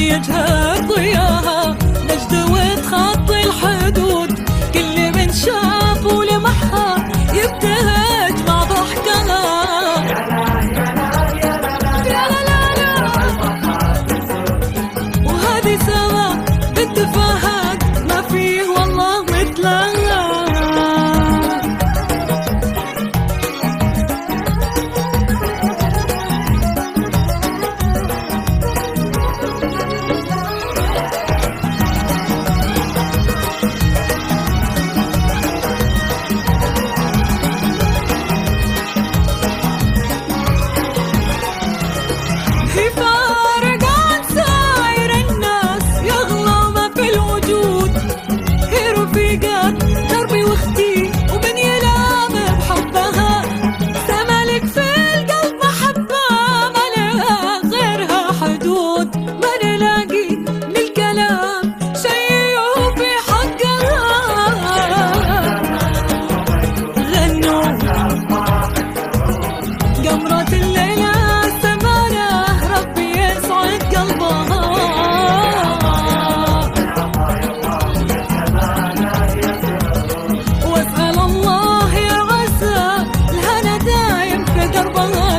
يجهر ضياها نجد وتخطي الحدود، كل من شاف ولمحها يبتهج مع ضحكها. يا لا لا لا وهذه سوا بالتفاهات ما فيه والله مثلها. دربي واختي ومن يلام بحبها، سمالك في القلب محبة ما لها غيرها حدود، ما نلاقي للكلام شي يوفي حقها. غنوا قمرة الليلة السمانة ربي يسعد قلبها.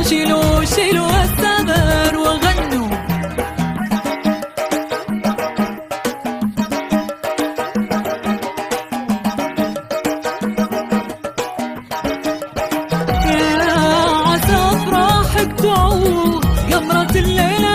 شيلوا شيلوا الثمر وغنوا. يا عسى افراحك تعود قمرة الليل